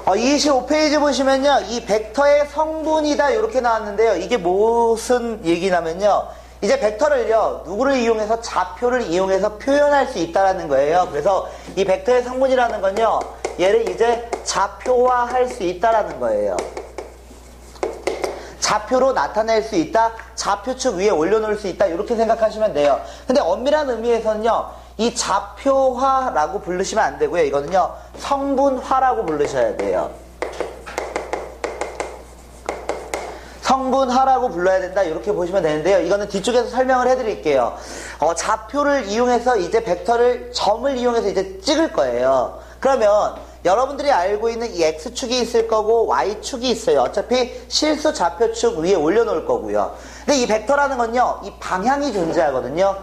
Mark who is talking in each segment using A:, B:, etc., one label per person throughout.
A: 25페이지 보시면요. 이 벡터의 성분이다 이렇게 나왔는데요. 이게 무슨 얘기냐면요. 이제 벡터를요. 누구를 이용해서 좌표를 이용해서 표현할 수 있다라는 거예요. 그래서 이 벡터의 성분이라는 건요. 얘를 이제 좌표화할 수 있다라는 거예요. 좌표로 나타낼 수 있다. 좌표축 위에 올려놓을 수 있다. 이렇게 생각하시면 돼요. 근데 엄밀한 의미에서는요. 이 좌표화라고 부르시면 안 되고요. 이거는요. 성분화라고 부르셔야 돼요. 성분화라고 불러야 된다. 이렇게 보시면 되는데요. 이거는 뒤쪽에서 설명을 해드릴게요. 좌표를 이용해서 이제 벡터를 점을 이용해서 이제 찍을 거예요. 그러면 여러분들이 알고 있는 이 X축이 있을 거고 Y축이 있어요. 어차피 실수 좌표축 위에 올려놓을 거고요. 근데 이 벡터라는 건요. 이 방향이 존재하거든요.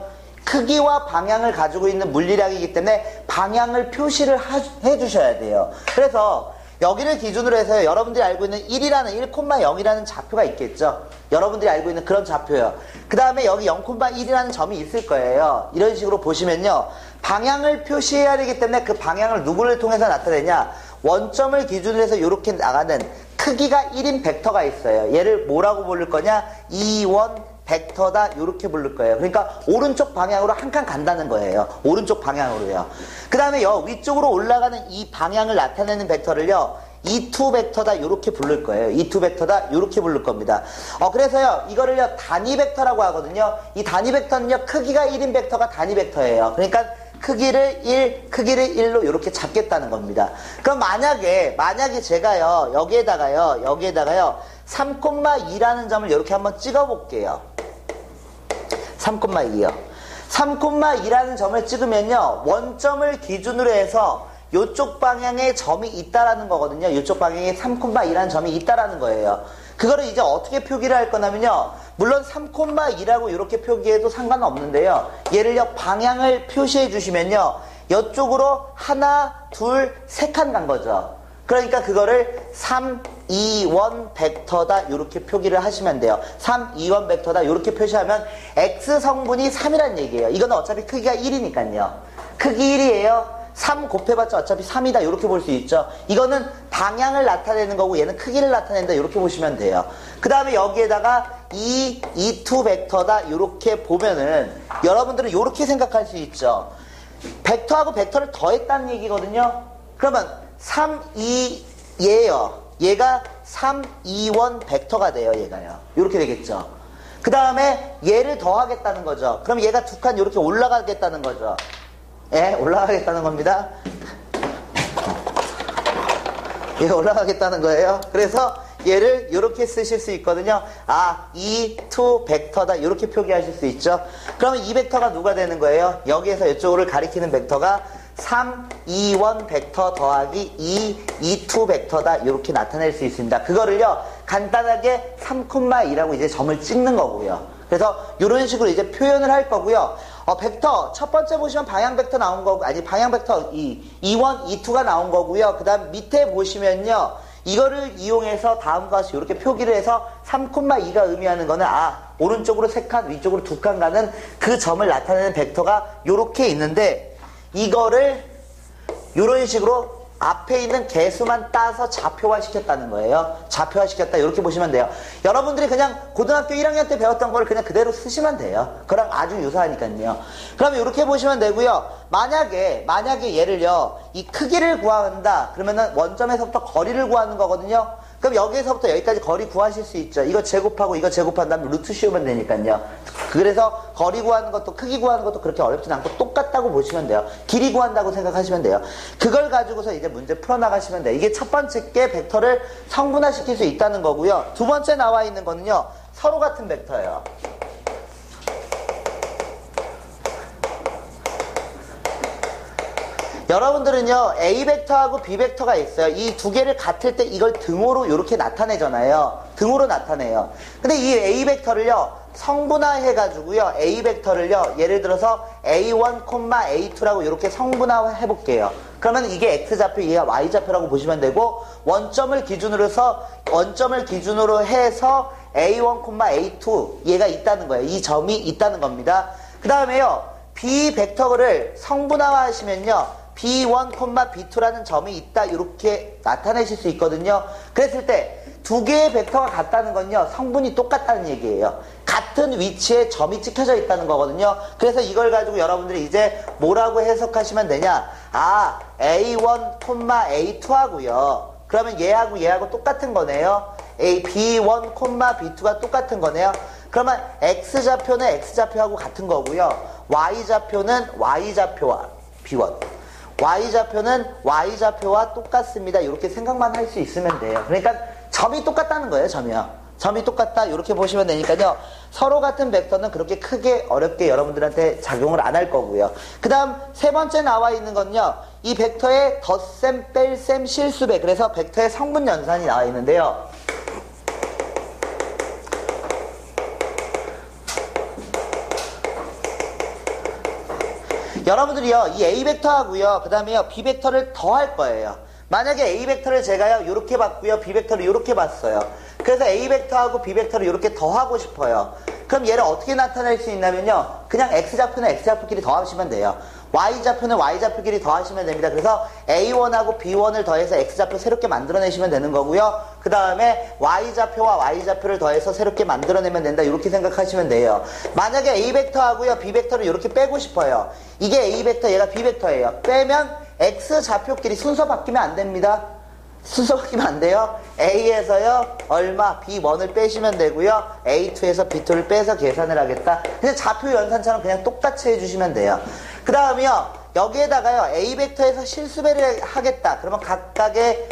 A: 크기와 방향을 가지고 있는 물리량이기 때문에 방향을 표시를 해주셔야 돼요. 그래서 여기를 기준으로 해서 여러분들이 알고 있는 1,0이라는 좌표가 있겠죠. 여러분들이 알고 있는 그런 좌표요. 그 다음에 여기 0,1이라는 점이 있을 거예요. 이런 식으로 보시면요. 방향을 표시해야 되기 때문에 그 방향을 누구를 통해서 나타내냐. 원점을 기준으로 해서 이렇게 나가는 크기가 1인 벡터가 있어요. 얘를 뭐라고 부를 거냐. 2원 벡터다 이렇게 부를 거예요. 그러니까 오른쪽 방향으로 한 칸 간다는 거예요. 오른쪽 방향으로요. 그 다음에 위쪽으로 올라가는 이 방향을 나타내는 벡터를요. E2 벡터다 이렇게 부를 거예요. E2 벡터다 이렇게 부를 겁니다. 그래서요. 이거를요. 단위 벡터라고 하거든요. 이 단위 벡터는요. 크기가 1인 벡터가 단위 벡터예요. 그러니까 크기를 1로 이렇게 잡겠다는 겁니다. 그럼 만약에 제가요. 여기에다가요. 3,2라는 점을 이렇게 한번 찍어 볼게요. 3,2요. 3,2라는 점을 찍으면요. 원점을 기준으로 해서 이쪽 방향에 점이 있다라는 거거든요. 이쪽 방향에 3,2라는 점이 있다라는 거예요. 그거를 이제 어떻게 표기를 할 거냐면요. 물론 3,2라고 이렇게 표기해도 상관은 없는데요. 얘를요. 방향을 표시해 주시면요. 이쪽으로 하나, 둘, 세 칸 간 거죠. 그러니까 그거를 3, 2, 1 벡터다 이렇게 표기를 하시면 돼요. 3, 2, 1 벡터다 이렇게 표시하면 X 성분이 3이란 얘기예요. 이거는 어차피 크기가 1이니까요. 크기 1이에요. 3 곱해봤자 어차피 3이다 이렇게 볼 수 있죠. 이거는 방향을 나타내는 거고 얘는 크기를 나타낸다 이렇게 보시면 돼요. 그 다음에 여기에다가 2 벡터다 이렇게 보면은 여러분들은 이렇게 생각할 수 있죠. 벡터하고 벡터를 더했다는 얘기거든요. 그러면 3, 2 얘예요. 얘가 3, 2, 1 벡터가 돼요. 얘가요. 이렇게 되겠죠. 그 다음에 얘를 더하겠다는 거죠. 그럼 얘가 두 칸 이렇게 올라가겠다는 거죠. 예, 올라가겠다는 겁니다. 얘 올라가겠다는 거예요. 그래서 얘를 이렇게 쓰실 수 있거든요. 2 벡터다 이렇게 표기하실 수 있죠. 그러면 이 벡터가 누가 되는 거예요? 여기에서 이쪽을 가리키는 벡터가 3, 2, 1 벡터 더하기 2 벡터다 이렇게 나타낼 수 있습니다. 그거를요 간단하게 3,2라고 이제 점을 찍는 거고요. 그래서 이런 식으로 이제 표현을 할 거고요. 벡터 첫 번째 보시면 방향 벡터 나온 거고 방향 벡터 2,1, 2,2가 나온 거고요. 그 다음 밑에 보시면요. 이거를 이용해서 다음과 같이 이렇게 표기를 해서 3,2가 의미하는 거는 오른쪽으로 3칸 위쪽으로 2칸 가는 그 점을 나타내는 벡터가 이렇게 있는데 이거를 이런 식으로 앞에 있는 개수만 따서 좌표화 시켰다는 거예요. 좌표화 시켰다 이렇게 보시면 돼요. 여러분들이 그냥 고등학교 1학년 때 배웠던 걸 그냥 그대로 쓰시면 돼요. 그랑 아주 유사하니까요. 그러면 이렇게 보시면 되고요. 만약에 얘를요 이 크기를 구한다 그러면은 원점에서부터 거리를 구하는 거거든요. 그럼 여기에서부터 여기까지 거리 구하실 수 있죠. 이거 제곱하고 이거 제곱한 다음에 루트 씌우면 되니까요. 그래서 거리 구하는 것도 크기 구하는 것도 그렇게 어렵진 않고 똑같다고 보시면 돼요. 길이 구한다고 생각하시면 돼요. 그걸 가지고서 이제 문제 풀어나가시면 돼요. 이게 첫 번째 게 벡터를 성분화시킬 수 있다는 거고요. 두 번째 나와 있는 거는요. 서로 같은 벡터예요. 여러분들은요 A 벡터하고 B 벡터가 있어요. 이 두 개를 같을 때 이걸 등호로 이렇게 나타내잖아요. 등호로 나타내요. 근데 이 A 벡터를요 성분화 해가지고요 A 벡터를요 예를 들어서 A1, A2라고 이렇게 성분화 해볼게요. 그러면 이게 X좌표, 얘가 Y좌표라고 보시면 되고 원점을 기준으로 해서 A1, A2 얘가 있다는 거예요. 이 점이 있다는 겁니다. 그 다음에요 B 벡터를 성분화 하시면요 B1, B2라는 점이 있다 이렇게 나타내실 수 있거든요. 그랬을 때 두 개의 벡터가 같다는 건요, 성분이 똑같다는 얘기예요. 같은 위치에 점이 찍혀져 있다는 거거든요. 그래서 이걸 가지고 여러분들이 이제 뭐라고 해석하시면 되냐? 아, A1, A2 하고요. 그러면 얘하고 똑같은 거네요. B1, B2가 똑같은 거네요. 그러면 X좌표는 X좌표하고 같은 거고요. Y좌표는 Y좌표와 B1. Y좌표는 Y좌표와 똑같습니다. 이렇게 생각만 할 수 있으면 돼요. 그러니까 점이 똑같다는 거예요, 점이요. 점이 똑같다, 이렇게 보시면 되니까요. 서로 같은 벡터는 그렇게 크게 어렵게 여러분들한테 작용을 안 할 거고요. 그 다음 세 번째 나와 있는 건요, 이 벡터의 덧셈, 뺄셈, 실수배. 그래서 벡터의 성분 연산이 나와 있는데요. 여러분들이요, 이 A 벡터하고요, 그 다음에요, B 벡터를 더할 거예요. 만약에 A 벡터를 제가요, 요렇게 봤고요, B 벡터를 요렇게 봤어요. 그래서 A 벡터하고 B 벡터를 요렇게 더하고 싶어요. 그럼 얘를 어떻게 나타낼 수 있냐면요, 그냥 X좌표는 X좌표끼리 더하시면 돼요. Y좌표는 Y좌표끼리 더하시면 됩니다. 그래서 A1하고 B1을 더해서 X좌표 새롭게 만들어내시면 되는 거고요. 그 다음에 Y좌표와 Y좌표를 더해서 새롭게 만들어내면 된다. 이렇게 생각하시면 돼요. 만약에 A 벡터하고요, B 벡터를 이렇게 빼고 싶어요. 이게 A 벡터, 얘가 B 벡터예요. 빼면 X좌표끼리 순서 바뀌면 안 됩니다. 순서 바뀌면 안 돼요. A에서요, 얼마, B1을 빼시면 되고요. A2에서 B2를 빼서 계산을 하겠다. 그냥 좌표 연산처럼 그냥 똑같이 해주시면 돼요. 그 다음이요, 여기에다가요, A 벡터에서 실수배를 하겠다. 그러면 각각의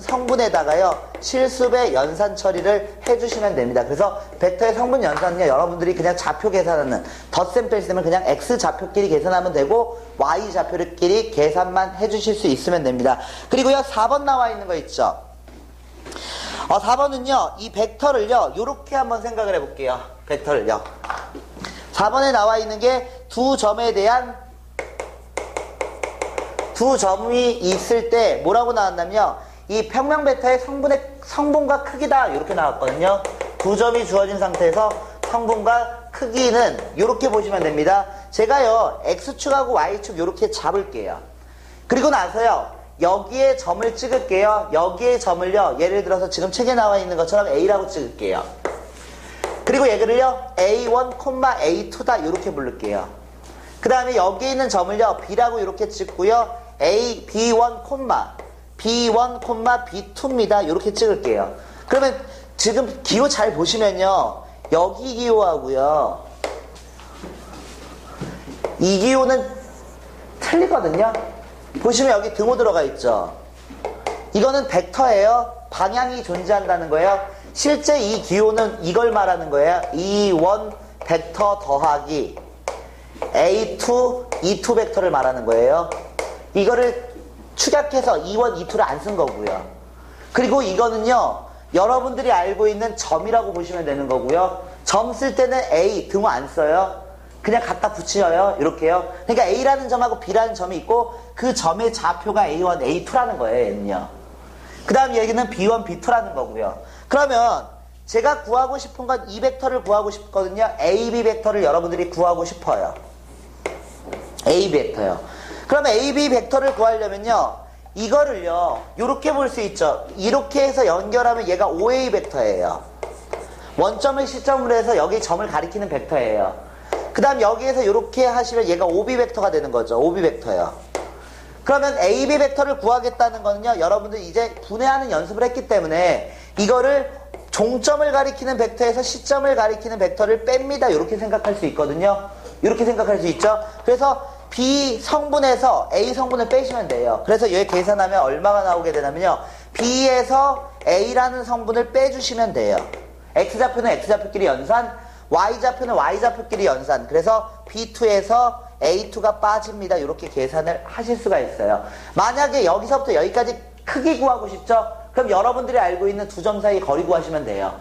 A: 성분에다가요, 실수배 연산 처리를 해주시면 됩니다. 그래서 벡터의 성분 연산은요, 여러분들이 그냥 좌표 계산하는 덧셈 뺄셈을 그냥 X좌표끼리 계산하면 되고, Y좌표끼리 계산만 해주실 수 있으면 됩니다. 그리고요, 4번 나와 있는 거 있죠? 4번은요, 이 벡터를요, 요렇게 한번 생각을 해볼게요. 벡터를요. 4번에 나와 있는 게 두 점에 대한 두 점이 있을 때 뭐라고 나왔냐면요, 이 평면 벡터의 성분과 크기다 이렇게 나왔거든요. 두 점이 주어진 상태에서 성분과 크기는 이렇게 보시면 됩니다. 제가요, X축하고 Y축 이렇게 잡을게요. 그리고 나서요, 여기에 점을 찍을게요. 여기에 점을요, 예를 들어서 지금 책에 나와 있는 것처럼 A라고 찍을게요. 그리고 얘들을요, A1, A2다 이렇게 부를게요. 그 다음에 여기 있는 점을요, B라고 이렇게 찍고요, A, B1, B1, B2입니다. 이렇게 찍을게요. 그러면 지금 기호 잘 보시면요, 여기 기호하고요, 이 기호는 틀리거든요. 보시면 여기 등호 들어가 있죠. 이거는 벡터예요. 방향이 존재한다는 거예요. 실제 이 기호는 이걸 말하는 거예요. E1 벡터 더하기 A2, E2 벡터를 말하는 거예요. 이거를 축약해서 E1, E2를 안 쓴 거고요. 그리고 이거는요, 여러분들이 알고 있는 점이라고 보시면 되는 거고요. 점 쓸 때는 A, 등호 안 써요. 그냥 갖다 붙여요. 이렇게요. 그러니까 A라는 점하고 B라는 점이 있고 그 점의 좌표가 A1, A2라는 거예요. 얘는요. 그 다음 얘기는 B1, B2라는 거고요. 그러면 제가 구하고 싶은 건 이 벡터를 구하고 싶거든요. AB 벡터를 여러분들이 구하고 싶어요. AB 벡터요. 그러면 AB 벡터를 구하려면요, 이거를요, 이렇게 볼 수 있죠. 이렇게 해서 연결하면 얘가 OA 벡터예요. 원점을 시점으로 해서 여기 점을 가리키는 벡터예요. 그 다음 여기에서 이렇게 하시면 얘가 OB 벡터가 되는 거죠. OB 벡터요. 그러면 AB 벡터를 구하겠다는 거는요, 여러분들 이제 분해하는 연습을 했기 때문에 이거를 종점을 가리키는 벡터에서 시점을 가리키는 벡터를 뺍니다. 이렇게 생각할 수 있거든요. 이렇게 생각할 수 있죠. 그래서 B 성분에서 A 성분을 빼시면 돼요. 그래서 얘 계산하면 얼마가 나오게 되냐면요, B에서 A라는 성분을 빼주시면 돼요. X좌표는 X좌표끼리 연산, Y좌표는 Y좌표끼리 연산. 그래서 B2에서 A2가 빠집니다. 이렇게 계산을 하실 수가 있어요. 만약에 여기서부터 여기까지 크기 구하고 싶죠? 그럼 여러분들이 알고 있는 두 점 사이 거리 구하시면 돼요.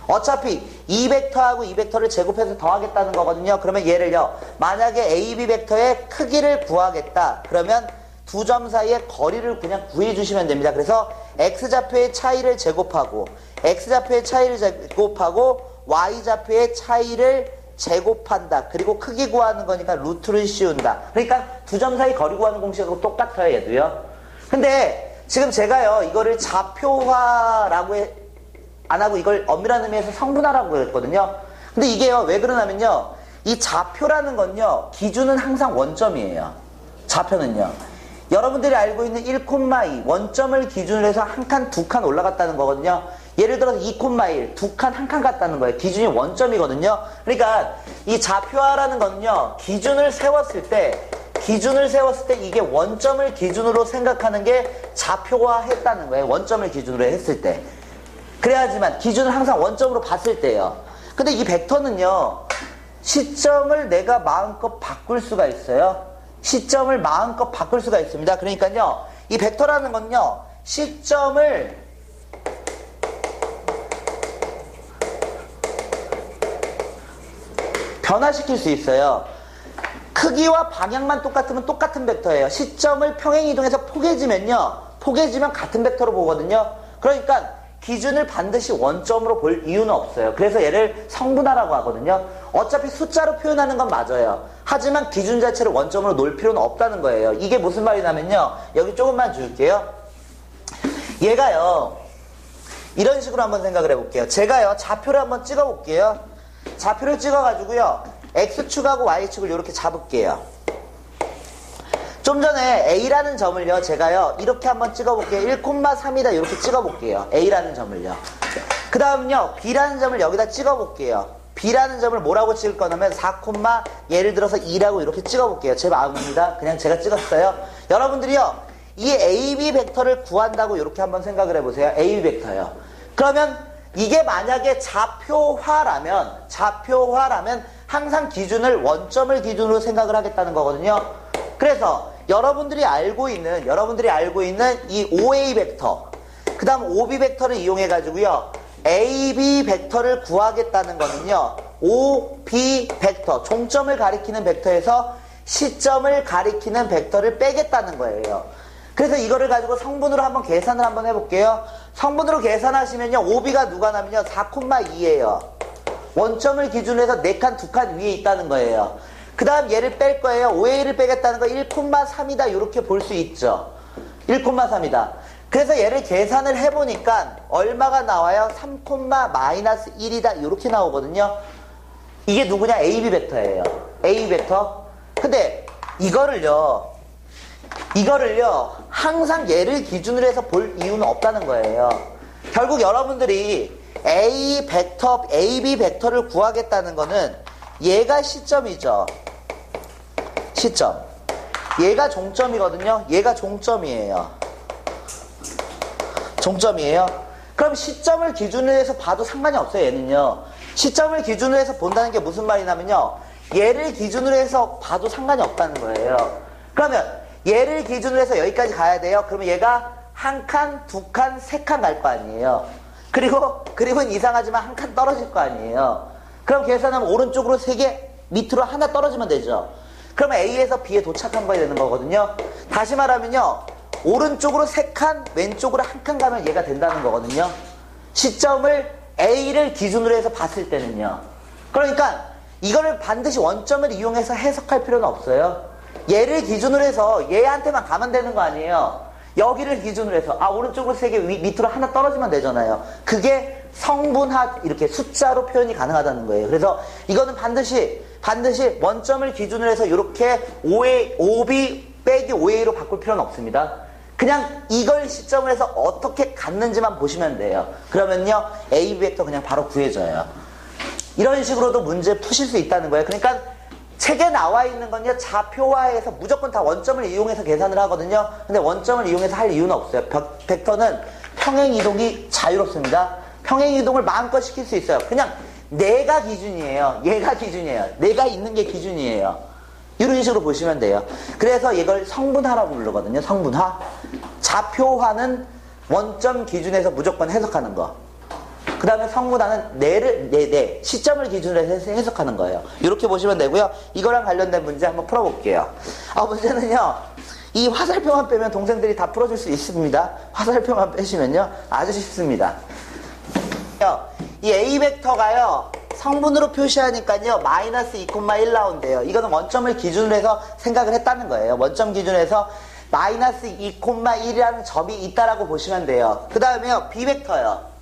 A: 어차피 이 벡터하고 이 벡터를 제곱해서 더하겠다는 거거든요. 그러면 얘를요, 만약에 AB 벡터의 크기를 구하겠다. 그러면 두 점 사이의 거리를 그냥 구해주시면 됩니다. 그래서 X좌표의 차이를 제곱하고 X좌표의 차이를 제곱하고 Y좌표의 차이를 제곱한다. 그리고 크기 구하는 거니까 루트를 씌운다. 그러니까 두 점 사이 거리 구하는 공식하고 똑같아요, 얘도요. 근데 지금 제가요, 이거를 좌표화라고 안 하고 이걸 엄밀한 의미에서 성분화라고 했거든요. 근데 이게요, 왜 그러냐면요, 이 좌표라는 건요, 기준은 항상 원점이에요. 좌표는요. 여러분들이 알고 있는 1,2 원점을 기준으로 해서 한 칸, 두 칸 올라갔다는 거거든요. 예를 들어서 2,1 두 칸, 한 칸 갔다는 거예요. 기준이 원점이거든요. 그러니까 이 좌표화라는 거는요, 기준을 세웠을 때 이게 원점을 기준으로 생각하는 게 좌표화했다는 거예요. 원점을 기준으로 했을 때. 그래야지만 기준을 항상 원점으로 봤을 때요. 근데 이 벡터는요, 시점을 내가 마음껏 바꿀 수가 있어요. 시점을 마음껏 바꿀 수가 있습니다. 그러니까요, 이 벡터라는 건요, 시점을 변화시킬 수 있어요. 크기와 방향만 똑같으면 똑같은 벡터예요. 시점을 평행이동해서 포개지면 같은 벡터로 보거든요. 그러니까 기준을 반드시 원점으로 볼 이유는 없어요. 그래서 얘를 성분화라고 하거든요. 어차피 숫자로 표현하는 건 맞아요. 하지만 기준 자체를 원점으로 놓을 필요는 없다는 거예요. 이게 무슨 말이냐면요, 여기 조금만 줄게요. 얘가요, 이런 식으로 한번 생각을 해볼게요. 제가요, 좌표를 한번 찍어볼게요. 좌표를 찍어가지고요, X축하고 Y축을 이렇게 잡을게요. 좀 전에 A라는 점을요, 제가요, 이렇게 한번 찍어볼게요. 1,3이다 이렇게 찍어볼게요. A라는 점을요. 그 다음요, B라는 점을 여기다 찍어볼게요. B라는 점을 뭐라고 찍을 거냐면 4, 예를 들어서 2라고 이렇게 찍어볼게요. 제 마음입니다. 그냥 제가 찍었어요. 여러분들이요, 이 AB 벡터를 구한다고 이렇게 한번 생각을 해보세요. AB 벡터요. 그러면 이게 만약에 좌표화라면 항상 기준을 원점을 기준으로 생각을 하겠다는 거거든요. 그래서 여러분들이 알고 있는 이 OA 벡터, 그 다음 OB 벡터를 이용해 가지고요, AB 벡터를 구하겠다는 거는요, OB 벡터, 종점을 가리키는 벡터에서 시점을 가리키는 벡터를 빼겠다는 거예요. 그래서 이거를 가지고 성분으로 한번 계산을 한번 해볼게요. 성분으로 계산하시면요, OB가 누가 나면요, 4,2예요. 원점을 기준으로 해서 4칸, 2칸 위에 있다는 거예요. 그 다음 얘를 뺄 거예요. OA를 빼겠다는 거 1,3이다 이렇게 볼 수 있죠. 1,3이다. 그래서 얘를 계산을 해보니까 얼마가 나와요? 3,-1이다 이렇게 나오거든요. 이게 누구냐? AB 벡터예요. AB 벡터. 근데 이거를요 항상 얘를 기준으로 해서 볼 이유는 없다는 거예요. 결국 여러분들이 AB 벡터를 구하겠다는 거는 얘가 시점이죠. 시점. 얘가 종점이거든요. 얘가 종점이에요. 그럼 시점을 기준으로 해서 봐도 상관이 없어요, 얘는요. 시점을 기준으로 해서 본다는 게 무슨 말이냐면요, 얘를 기준으로 해서 봐도 상관이 없다는 거예요. 그러면 얘를 기준으로 해서 여기까지 가야 돼요. 그러면 얘가 한 칸, 두 칸, 세 칸 갈 거 아니에요. 그리고 그림은 이상하지만 한 칸 떨어질 거 아니에요. 그럼 계산하면 오른쪽으로 3개, 밑으로 하나 떨어지면 되죠. 그러면 A에서 B에 도착한 거야 되는 거거든요. 다시 말하면요, 오른쪽으로 3칸, 왼쪽으로 1칸 가면 얘가 된다는 거거든요. 시점을 A를 기준으로 해서 봤을 때는요. 그러니까 이거를 반드시 원점을 이용해서 해석할 필요는 없어요. 얘를 기준으로 해서 얘한테만 가면 되는 거 아니에요. 여기를 기준으로 해서 오른쪽으로 3개, 밑으로 하나 떨어지면 되잖아요. 그게 성분화, 이렇게 숫자로 표현이 가능하다는 거예요. 그래서 이거는 반드시 원점을 기준으로 해서 이렇게 OB 빼기 OA로 바꿀 필요는 없습니다. 그냥 이걸 시점으로 해서 어떻게 갔는지만 보시면 돼요. 그러면요, AB 벡터 그냥 바로 구해져요. 이런 식으로도 문제 푸실 수 있다는 거예요. 그러니까 책에 나와 있는 건요, 좌표화해서 무조건 다 원점을 이용해서 계산을 하거든요. 근데 원점을 이용해서 할 이유는 없어요. 벡터는 평행이동이 자유롭습니다. 평행이동을 마음껏 시킬 수 있어요. 그냥 내가 기준이에요. 얘가 기준이에요. 내가 있는 게 기준이에요. 이런 식으로 보시면 돼요. 그래서 이걸 성분화라고 부르거든요. 성분화. 좌표화는 원점 기준에서 무조건 해석하는 거. 그 다음에 성분화는 시점을 기준으로 해서 해석하는 거예요. 이렇게 보시면 되고요. 이거랑 관련된 문제 한번 풀어볼게요. 문제는요, 이 화살표만 빼면 동생들이 다 풀어줄 수 있습니다. 화살표만 빼시면요, 아주 쉽습니다. 이 A 벡터가요, 성분으로 표시하니까요 마이너스 2,1 나온대요. 이거는 원점을 기준으로 해서 생각을 했다는 거예요. 원점 기준에서 마이너스 2,1이라는 점이 있다라고 보시면 돼요. 그 다음에요 B벡터요.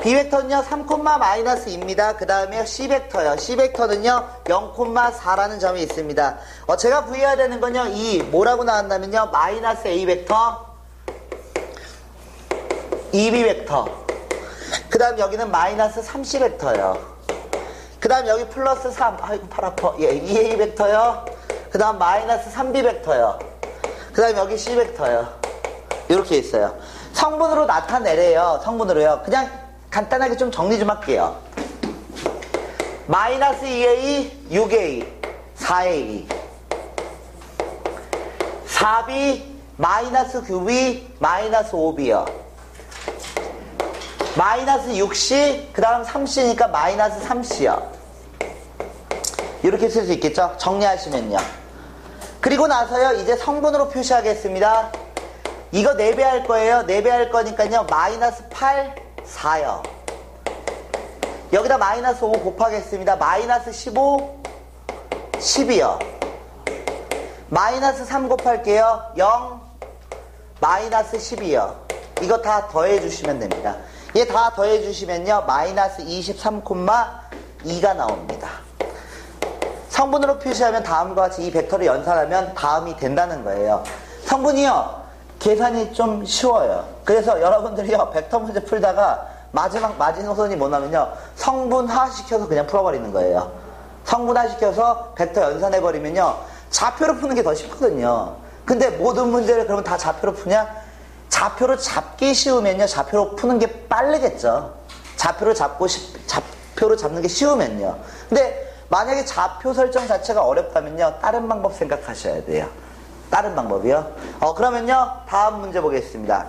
A: B벡터는요 3, 마이너스 2입니다. 그 다음에 C벡터요. C벡터는요 0,4라는 점이 있습니다. 제가 구해야 되는 건요 이 뭐라고 나왔냐면요 마이너스 A벡터, 2B벡터, 그 다음 여기는 마이너스 3C벡터요. 그 다음 여기 플러스 3, 아이고 팔 아파. 예, 2A벡터요. 그 다음 마이너스 3B벡터요. 그 다음 여기 C벡터요. 이렇게 있어요. 성분으로 나타내래요. 성분으로요. 그냥 간단하게 좀 정리 좀 할게요. 마이너스 2A, 6A, 4A, 4B, 마이너스 9B, 마이너스 5B요. 마이너스 6C, 그 다음 3C니까 마이너스 3C요. 이렇게 쓸 수 있겠죠? 정리하시면요. 그리고 나서요, 이제 성분으로 표시하겠습니다. 이거 4배 할 거예요. 4배 할 거니까요, 마이너스 8, 4요. 여기다 마이너스 5 곱하겠습니다. 마이너스 15, 10이요. 마이너스 3 곱할게요. 0, 마이너스 12요. 이거 다 더해주시면 됩니다. 얘 다 더해주시면요 마이너스 23,2가 나옵니다. 성분으로 표시하면 다음과 같이 이 벡터를 연산하면 다음이 된다는 거예요. 성분이요 계산이 좀 쉬워요. 그래서 여러분들이요 벡터 문제 풀다가 마지노선이 뭐냐면요 성분화 시켜서 그냥 풀어버리는 거예요. 성분화 시켜서 벡터 연산해버리면요 좌표로 푸는 게 더 쉽거든요. 근데 모든 문제를 그러면 다 좌표로 푸냐? 좌표로 잡기 쉬우면요 좌표로 푸는 게 빠르겠죠. 좌표로 잡는 게 쉬우면요. 근데 만약에 좌표 설정 자체가 어렵다면요 다른 방법 생각하셔야 돼요. 다른 방법이요. 그러면요 다음 문제 보겠습니다.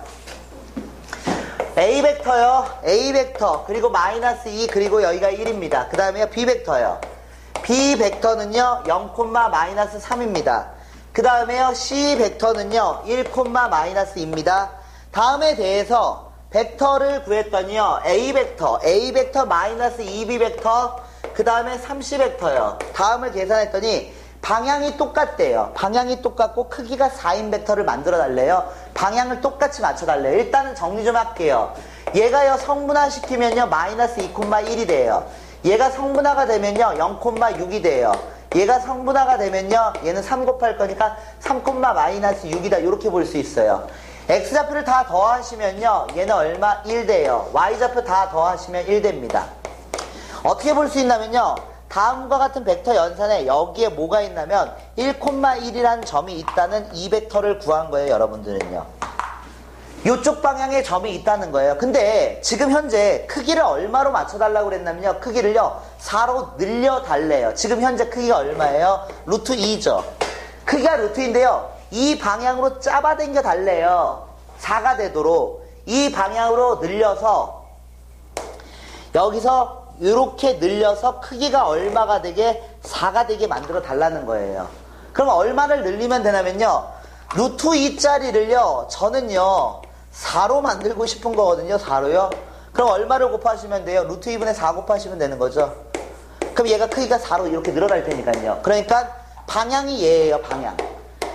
A: A벡터요. A벡터 그리고 마이너스 2 그리고 여기가 1입니다. 그 다음에 B벡터요. B벡터는요 0, 마이너스 3입니다. 그 다음에요 C벡터는요 1, 마이너스 2입니다. 다음에 대해서 벡터를 구했더니요 A벡터 마이너스 2B벡터 그 다음에 3C벡터요. 다음을 계산했더니 방향이 똑같대요. 방향이 똑같고 크기가 4인 벡터를 만들어 달래요. 방향을 똑같이 맞춰 달래요. 일단은 정리 좀 할게요. 얘가요 성분화 시키면요 마이너스 2,1이 돼요. 얘가 성분화가 되면요 0,6이 돼요. 얘가 성분화가 되면요 얘는 3 곱할 거니까 3, 마이너스 6이다 이렇게 볼 수 있어요. X좌표를 다 더하시면요 얘는 얼마? 1 돼요. Y좌표 다 더하시면 1 됩니다. 어떻게 볼 수 있냐면요 다음과 같은 벡터 연산에 여기에 뭐가 있냐면 1,1이라는 점이 있다는 이 벡터를 구한 거예요. 여러분들은요 이쪽 방향에 점이 있다는 거예요. 근데 지금 현재 크기를 얼마로 맞춰달라고 그랬냐면요 크기를요 4로 늘려달래요. 지금 현재 크기가 얼마예요? 루트 2죠. 크기가 루트 2인데요 이 방향으로 잡아당겨 달래요. 4가 되도록 이 방향으로 늘려서 여기서 이렇게 늘려서 크기가 얼마가 되게 4가 되게 만들어 달라는 거예요. 그럼 얼마를 늘리면 되냐면요 루트 2짜리를요 저는요 4로 만들고 싶은 거거든요. 4로요. 그럼 얼마를 곱하시면 돼요? 루트 2분의 4 곱하시면 되는 거죠. 그럼 얘가 크기가 4로 이렇게 늘어날 테니까요. 그러니까 방향이 얘예요.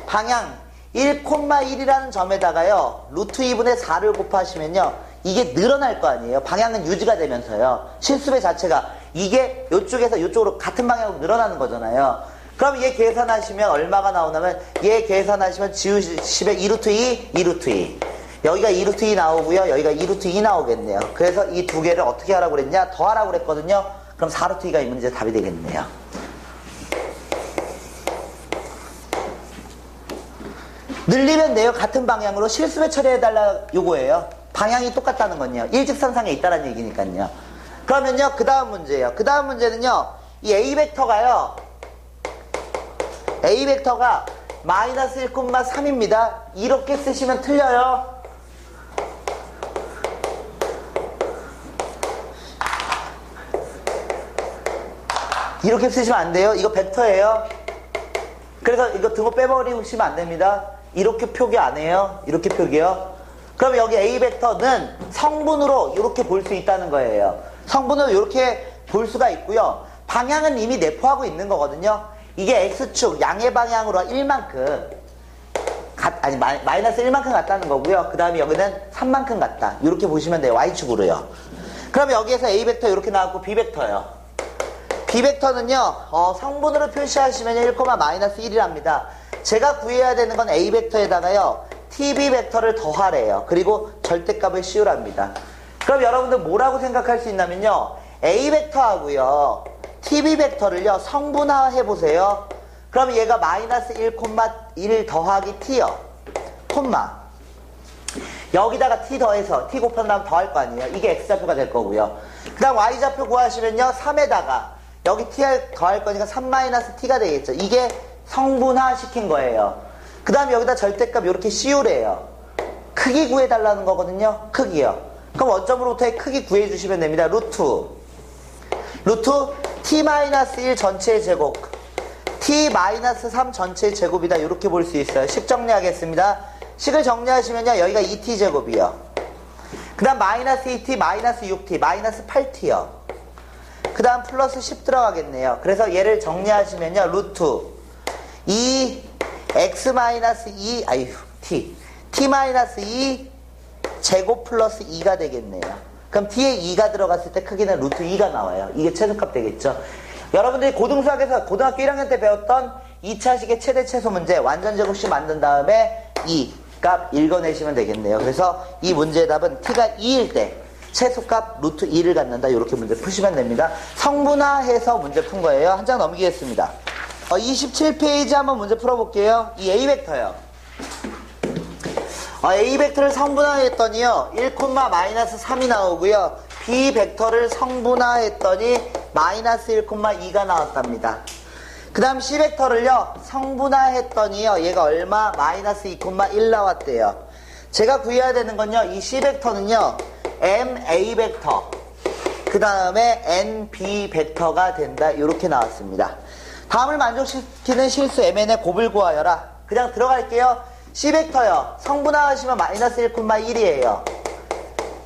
A: 방향 1,1이라는 점에다가요 루트 2분의 4를 곱하시면요 이게 늘어날 거 아니에요. 방향은 유지가 되면서요 실수배 자체가 이게 이쪽에서 이쪽으로 같은 방향으로 늘어나는 거잖아요. 그럼 얘 계산하시면 얼마가 나오냐면 얘 계산하시면 지우시면 2루트 2, 2루트 2 여기가 2루트 2 나오고요 여기가 2루트 2 나오겠네요. 그래서 이 두 개를 어떻게 하라고 그랬냐? 더하라고 그랬거든요. 그럼 4루트 2가 이 문제 답이 되겠네요. 늘리면 돼요. 같은 방향으로 실수배 처리해달라 요거예요. 방향이 똑같다는 건요 일직선상에 있다는 얘기니까요. 그러면요 그 다음 문제예요. 그 다음 문제는요 이 A벡터가 마이너스 1,3입니다. 이렇게 쓰시면 틀려요. 이렇게 쓰시면 안 돼요. 이거 벡터예요. 그래서 이거 등호 빼버리시면 안 됩니다. 이렇게 표기 안 해요. 이렇게 표기요. 그럼 여기 A벡터는 성분으로 이렇게 볼 수 있다는 거예요. 성분으로 이렇게 볼 수가 있고요. 방향은 이미 내포하고 있는 거거든요. 이게 X축 양의 방향으로 1만큼 마이너스 1만큼 같다는 거고요. 그 다음에 여기는 3만큼 같다. 이렇게 보시면 돼요. Y축으로요. 그럼 여기에서 A벡터 이렇게 나왔고 B벡터요. B벡터는요, 성분으로 표시하시면 1, 마이너스 1이랍니다. 제가 구해야 되는 건 A벡터에다가요, TB벡터를 더하래요. 그리고 절대값을 씌우랍니다. 그럼 여러분들 뭐라고 생각할 수 있냐면요, A벡터하고요, TB벡터를요, 성분화해보세요. 그럼 얘가 마이너스 1, 더하기 T요. 콤마. 여기다가 T 더해서 T 곱한 다음 더할 거 아니에요. 이게 X좌표가 될 거고요. 그 다음 Y좌표 구하시면요, 3에다가 여기 T 더할 거니까 3-T가 되겠죠. 이게 성분화 시킨 거예요. 그 다음 여기다 절대값 이렇게 씌우래요. 크기 구해달라는 거거든요. 크기요. 그럼 원점으로부터의 크기 구해주시면 됩니다. 루트 T-1 전체의 제곱, T-3 전체의 제곱이다. 이렇게 볼 수 있어요. 식 정리하겠습니다. 식을 정리하시면요, 여기가 2T제곱이요. 그 다음 마이너스 2T, 마이너스 6T, 마이너스 8T요. 그 다음 플러스 10 들어가겠네요. 그래서 얘를 정리하시면요, 루트 2x-2 t-2 제곱 플러스 2가 되겠네요. 그럼 t에 2가 들어갔을 때 크기는 루트 2가 나와요. 이게 최소값 되겠죠. 여러분들이 고등수학에서 고등학교 1학년 때 배웠던 2차식의 최대 최소 문제 완전 제곱식 만든 다음에 2 값 읽어내시면 되겠네요. 그래서 이 문제의 답은 t가 2일 때 최소값 루트 2를 갖는다. 이렇게 문제 푸시면 됩니다. 성분화해서 문제 푼 거예요. 한 장 넘기겠습니다. 27페이지 한번 문제 풀어볼게요. 이 A벡터요. A벡터를 성분화했더니요, 1,-3이 나오고요. B벡터를 성분화했더니 마이너스 1,2가 나왔답니다. 그 다음 C벡터를요, 성분화했더니요, 얘가 얼마? 마이너스 2,1 나왔대요. 제가 구해야 되는 건요, 이 C벡터는요, MA벡터, 그 다음에 NB벡터가 된다. 이렇게 나왔습니다. 다음을 만족시키는 실수 MN의 곱을 구하여라. 그냥 들어갈게요. C벡터요. 성분화하시면 마이너스 1,1이에요.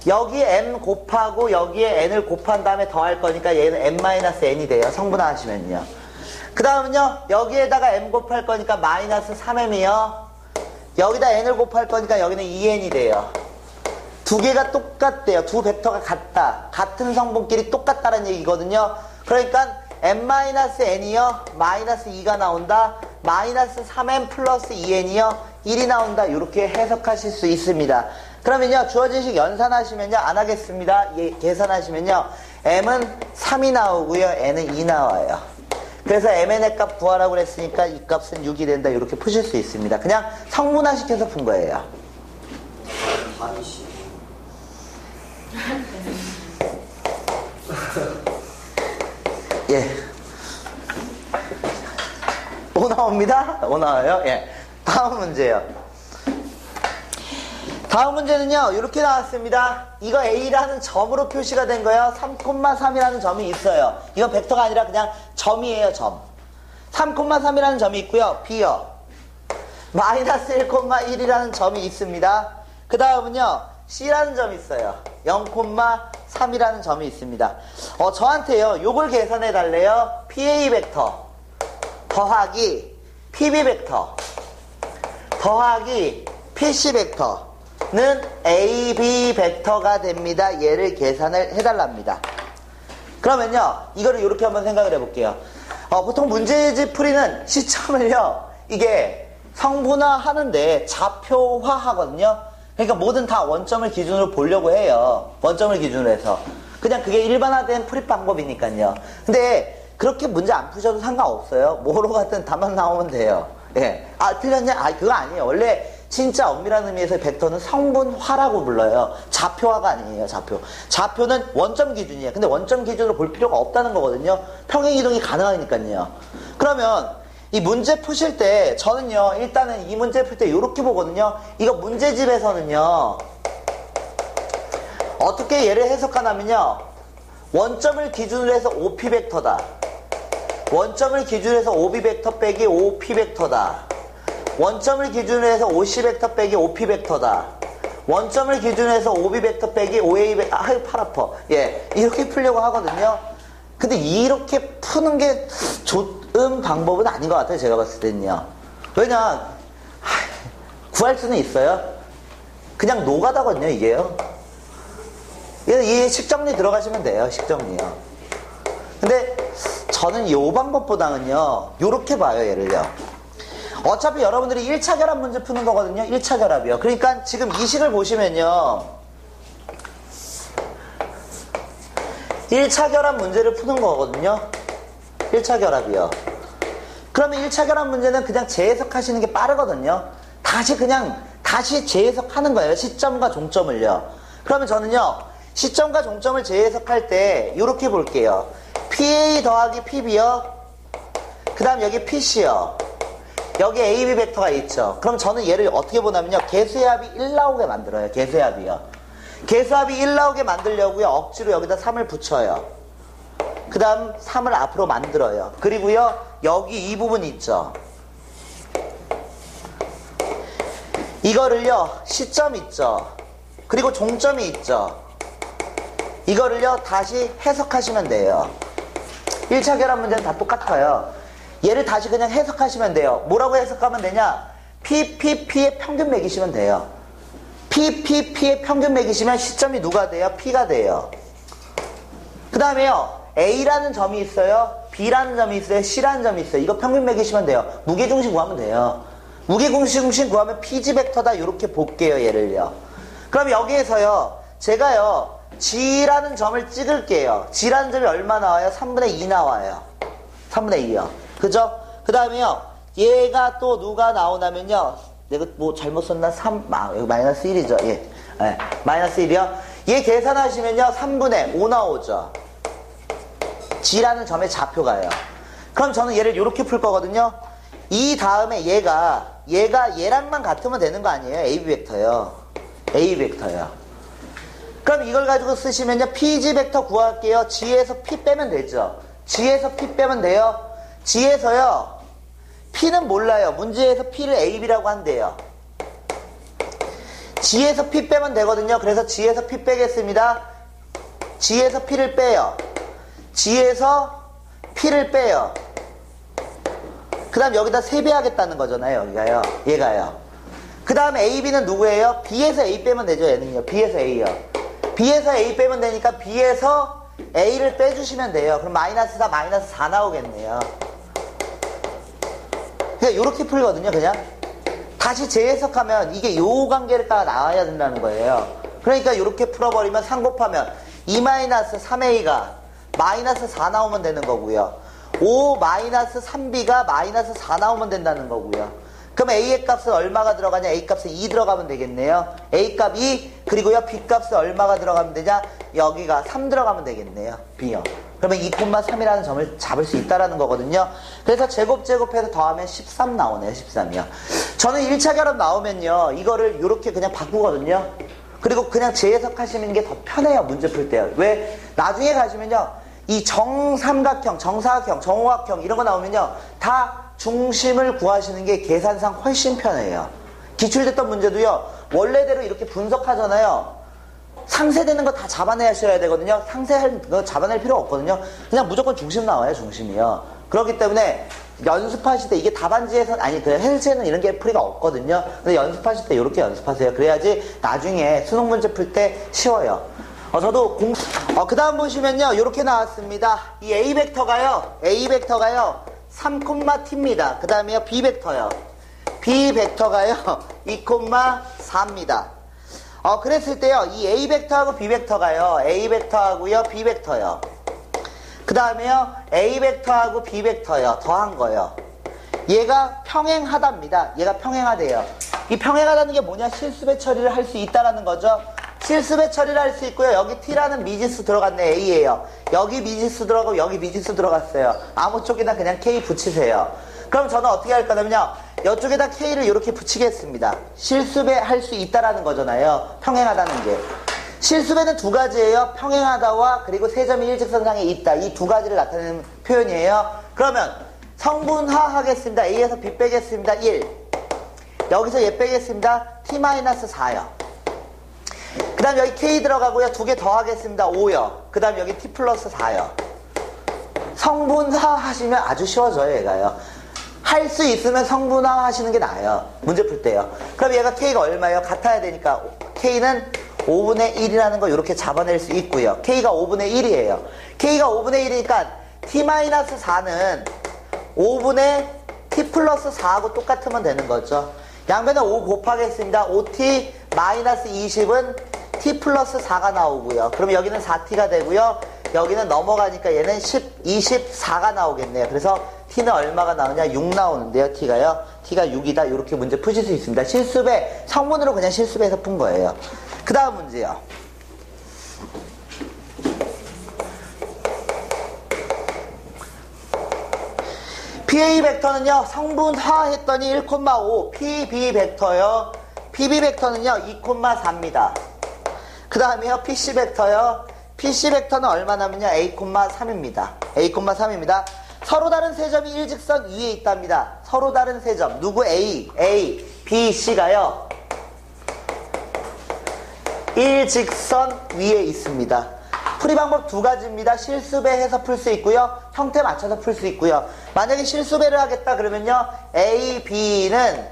A: 여기에 M 곱하고 여기에 N을 곱한 다음에 더할 거니까 얘는 M-N이 돼요. 성분화하시면요. 그 다음은요. 여기에다가 M 곱할 거니까 마이너스 3M이요. 여기다 N을 곱할 거니까 여기는 2N이 돼요. 두 개가 똑같대요. 두 벡터가 같다. 같은 성분끼리 똑같다는 얘기거든요. 그러니까 M-N이요. 마이너스 2가 나온다. 마이너스 3M 플러스 2N이요. 1이 나온다. 이렇게 해석하실 수 있습니다. 그러면요. 주어진 식 연산하시면요. 안 하겠습니다. 계산하시면요. M은 3이 나오고요. N은 2 나와요. 그래서 MN의 값 구하라고 그랬으니까 이 값은 6이 된다. 이렇게 푸실 수 있습니다. 그냥 성분화시켜서 푼 거예요. 예. 5 나옵니다. 5 나와요. 예. 다음 문제요. 다음 문제는요, 이렇게 나왔습니다. 이거 A라는 점으로 표시가 된 거예요. 3,3이라는 점이 있어요. 이건 벡터가 아니라 그냥 점이에요, 점. 3,3이라는 점이 있고요. B요. 마이너스 1,1이라는 점이 있습니다. 그 다음은요, C라는 점이 있어요. 0,3이라는 점이 있습니다. 저한테요, 요걸 계산해 달래요. PA 벡터 더하기 PB 벡터 더하기 PC 벡터는 AB 벡터가 됩니다. 얘를 계산을 해달랍니다. 그러면요, 이거를 이렇게 한번 생각을 해볼게요. 보통 문제집 풀이는 시점을요, 이게 성분화 하는데 좌표화 하거든요. 그러니까 뭐든 다 원점을 기준으로 보려고 해요. 원점을 기준으로 해서. 그냥 그게 일반화된 풀이 방법이니까요. 근데 그렇게 문제 안 푸셔도 상관없어요. 뭐로 같은 답만 나오면 돼요. 예. 틀렸냐? 그거 아니에요. 원래 진짜 엄밀한 의미에서 벡터는 성분화라고 불러요. 좌표화가 아니에요, 좌표. 좌표는 원점 기준이에요. 근데 원점 기준으로 볼 필요가 없다는 거거든요. 평행 이동이 가능하니까요. 그러면 이 문제 푸실 때 저는요, 일단은 이 문제 풀 때 이렇게 보거든요. 이거 문제집에서는요, 어떻게 얘를 해석하냐면요, 원점을 기준으로 해서 OP 벡터다. 원점을 기준으로 해서 OB 벡터 빼기 OP 벡터다. 원점을 기준으로 해서 OC 벡터 빼기 OP 벡터다. 원점을 기준으로 해서 OB 벡터 빼기 OA 벡터, 팔 아파. 예. 이렇게 풀려고 하거든요. 근데 이렇게 푸는 게 좋은 방법은 아닌 것 같아요. 제가 봤을 때는요. 왜냐, 구할 수는 있어요. 그냥 노가다거든요, 이게요. 이 식정리 들어가시면 돼요, 식정리요. 근데 저는 이 방법보다는요, 요렇게 봐요, 얘를요. 어차피 여러분들이 1차 결합 문제 푸는 거거든요, 1차 결합이요. 그러니까 지금 이 식을 보시면요, 1차 결합 문제를 푸는 거거든요. 1차 결합이요. 그러면 1차 결합 문제는 그냥 재해석하시는 게 빠르거든요. 다시 재해석하는 거예요. 시점과 종점을요. 그러면 저는요, 시점과 종점을 재해석할 때 이렇게 볼게요. PA 더하기 PB요. 그 다음 여기 PC요. 여기 AB 벡터가 있죠. 그럼 저는 얘를 어떻게 보냐면요, 개수의 합이 1 나오게 만들어요. 개수의 합이요. 개수합이 1 나오게 만들려고요, 억지로 여기다 3을 붙여요. 그 다음 3을 앞으로 만들어요. 그리고요, 여기 이 부분 있죠. 이거를요, 시점 있죠. 그리고 종점이 있죠. 이거를요, 다시 해석하시면 돼요. 1차 결합 문제는 다 똑같아요. 얘를 다시 그냥 해석하시면 돼요. 뭐라고 해석하면 되냐? PPP의 평균 매기시면 돼요. PPP의 평균 매기시면 시점이 누가 돼요? P가 돼요. 그 다음에요, A라는 점이 있어요. B라는 점이 있어요. C라는 점이 있어요. 이거 평균 매기시면 돼요. 무게중심 구하면 돼요. 무게중심 구하면 PG 벡터다. 이렇게 볼게요, 얘를요. 그럼 여기에서요, 제가요, G라는 점을 찍을게요. G라는 점이 얼마 나와요? 3분의 2 나와요. 3분의 2요. 그죠? 그 다음에요, 얘가 또 누가 나오냐면요, 내가 뭐 잘못 썼나? 여기 마이너스 1이죠. 예. 예. 마이너스 1이요. 얘 계산하시면요, 3분의 5 나오죠. G라는 점의 좌표가요. 그럼 저는 얘를 이렇게 풀 거거든요. 이 다음에 얘가 얘랑만 같으면 되는 거 아니에요? AB 벡터요. A 벡터요. 그럼 이걸 가지고 쓰시면요, PG 벡터 구할게요. G에서 P 빼면 되죠. G에서 P 빼면 돼요. G에서요, P는 몰라요. 문제에서 P를 AB라고 한대요. G에서 P 빼면 되거든요. 그래서 G에서 P 빼겠습니다. G에서 P를 빼요. G에서 P를 빼요. 그 다음 여기다 세배하겠다는 거잖아요. 여기가요. 얘가요. 그 다음에 AB는 누구예요? B에서 A 빼면 되죠. 얘는요. B에서 A요. B에서 A 빼면 되니까 B에서 A를 빼주시면 돼요. 그럼 마이너스 4, 마이너스 4 나오겠네요. 그냥 이렇게 풀거든요. 그냥 다시 재해석하면 이게 요 관계를 따라 나와야 된다는 거예요. 그러니까 이렇게 풀어버리면 3 곱하면 2 마이너스 3A가 마이너스 4 나오면 되는 거고요. 5 마이너스 3B가 마이너스 4 나오면 된다는 거고요. 그럼 A의 값은 얼마가 들어가냐? A 값은 2 들어가면 되겠네요. A 값 2, 그리고요, B 값은 얼마가 들어가면 되냐? 여기가 3 들어가면 되겠네요. B요. 그러면 2,3이라는 점을 잡을 수 있다라는 거거든요. 그래서 제곱해서 더하면 13 나오네요. 13이요. 저는 1차 결합 나오면요, 이거를 이렇게 그냥 바꾸거든요. 그리고 그냥 재해석하시는 게 더 편해요. 문제 풀 때요. 왜? 나중에 가시면요, 이 정삼각형, 정사각형, 정오각형 이런 거 나오면요, 다 중심을 구하시는 게 계산상 훨씬 편해요. 기출됐던 문제도요, 원래대로 이렇게 분석하잖아요. 상세되는 거 다 잡아내셔야 되거든요. 상세할 거 잡아낼 필요 없거든요. 그냥 무조건 중심 나와요. 중심이요. 그렇기 때문에 연습하실 때 이게 답안지에서는, 아니 그 헬스에는 이런 게 풀이가 없거든요. 근데 연습하실 때 이렇게 연습하세요. 그래야지 나중에 수능 문제 풀 때 쉬워요. 저도 그 다음 보시면요, 이렇게 나왔습니다. 이 A 벡터가요 3,t입니다. 그 다음에요, B 벡터요. B 벡터가요 2,4입니다. 그랬을 때요, 이 A 벡터하고 B 벡터가요, A 벡터하고요, B 벡터요. 그 다음에요, A 벡터하고 B 벡터요. 더한 거요. 얘가 평행하답니다. 얘가 평행하대요. 이 평행하다는 게 뭐냐? 실수배 처리를 할 수 있다라는 거죠. 실수배 처리를 할 수 있고요. 여기 T라는 미지수 들어갔네. A예요. 여기 미지수 들어가고 여기 미지수 들어갔어요. 아무 쪽이나 그냥 K 붙이세요. 그럼 저는 어떻게 할 거냐면요, 이쪽에다 K를 이렇게 붙이겠습니다. 실수배 할 수 있다라는 거잖아요. 평행하다는 게. 실수배는 두 가지예요. 평행하다와 그리고 세 점이 일직선상에 있다. 이 두 가지를 나타내는 표현이에요. 그러면 성분화 하겠습니다. A에서 B 빼겠습니다. 1. 여기서 얘 빼겠습니다. T-4요. 그 다음 여기 K 들어가고요. 두 개 더 하겠습니다. 5요. 그 다음 여기 T 플러스 4요. 성분화 하시면 아주 쉬워져요, 얘가요. 할 수 있으면 성분화 하시는 게 나아요. 문제 풀 때요. 그럼 얘가 K가 얼마예요? 같아야 되니까 K는 5분의 1이라는 거 이렇게 잡아낼 수 있고요. K가 5분의 1이에요. K가 5분의 1이니까 T-4는 5분의 T 플러스 4하고 똑같으면 되는 거죠. 양변에 5 곱하겠습니다. 5T-20은 T 플러스 4가 나오고요. 그럼 여기는 4T가 되고요. 여기는 넘어가니까 얘는 24가 나오겠네요. 그래서 T는 얼마가 나오냐? 6 나오는데요. T가요. T가 6이다. 이렇게 문제 푸실 수 있습니다. 실수배, 성분으로 그냥 실수배해서 푼 거예요. 그 다음 문제요. PA 벡터는요, 성분화했더니 1,5, PB 벡터요. PB 벡터는요, 2,4입니다. 그 다음에요, PC 벡터요. PC 벡터는 얼마냐면요, A,3입니다. A,3입니다. 서로 다른 세 점이 일직선 위에 있답니다. 서로 다른 세 점. 누구 A, B, C가요. 일직선 위에 있습니다. 풀이 방법 두 가지입니다. 실수배해서 풀 수 있고요. 형태 맞춰서 풀 수 있고요. 만약에 실수배를 하겠다 그러면요. A, B는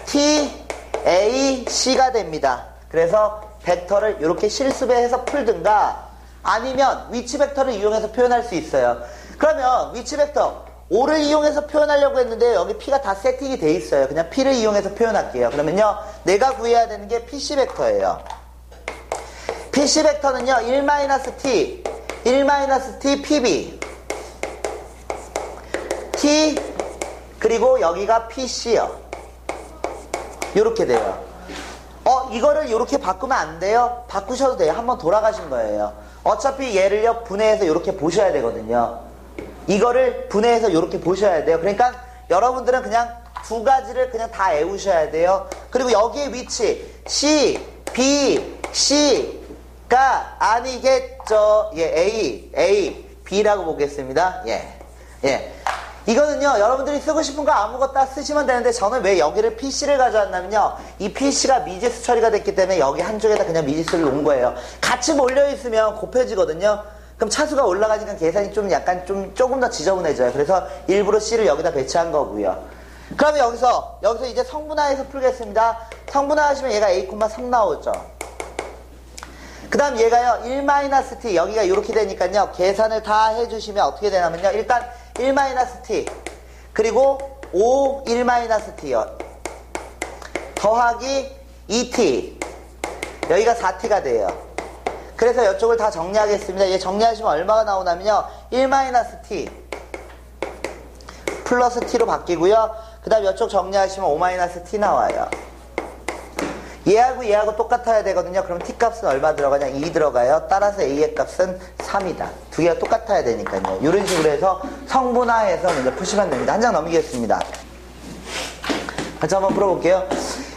A: T, A, C가 됩니다. 그래서 벡터를 이렇게 실수배해서 풀든가 아니면 위치 벡터를 이용해서 표현할 수 있어요. 그러면 위치 벡터 5를 이용해서 표현하려고 했는데 여기 P가 다 세팅이 돼 있어요. 그냥 P를 이용해서 표현할게요. 그러면요. 내가 구해야 되는 게 PC 벡터예요. PC 벡터는요. 1-T, 1-T PB T 그리고 여기가 PC요. 요렇게 돼요. 이거를 요렇게 바꾸면 안 돼요? 바꾸셔도 돼요. 한번 돌아가신 거예요. 어차피 얘를요 분해해서 요렇게 보셔야 되거든요. 이거를 분해해서 요렇게 보셔야 돼요. 그러니까 여러분들은 그냥 두 가지를 그냥 다 외우셔야 돼요. 그리고 여기에 위치 C, B, C가 아니겠죠. 예, A, B라고 보겠습니다. 예. 이거는요, 여러분들이 쓰고 싶은 거 아무것도 다 쓰시면 되는데, 저는 왜 여기를 PC를 가져왔냐면요, 이 PC가 미지수 처리가 됐기 때문에 여기 한쪽에다 그냥 미지수를 놓은 거예요. 같이 몰려있으면 곱해지거든요. 그럼 차수가 올라가니까 계산이 좀 약간 조금 더 지저분해져요. 그래서 일부러 C를 여기다 배치한 거고요. 그러면 여기서 이제 성분화해서 풀겠습니다. 성분화하시면 얘가 A,3 나오죠. 그 다음 얘가요, 1-T, 여기가 이렇게 되니까요, 계산을 다 해주시면 어떻게 되냐면요, 일단 1-T, 그리고 5, 1-T요. 더하기 2T. 여기가 4T가 돼요. 그래서 이쪽을 다 정리하겠습니다. 얘 정리하시면 얼마가 나오냐면요, 1-T 플러스 T로 바뀌고요. 그 다음 이쪽 정리하시면 5-T 나와요. 얘하고 똑같아야 되거든요. 그럼 T 값은 얼마 들어가냐? 2 들어가요. 따라서 A의 값은 3이다. 두 개가 똑같아야 되니까요. 이런 식으로 해서 성분화해서 먼저 푸시면 됩니다. 한 장 넘기겠습니다. 같이 한번 풀어볼게요.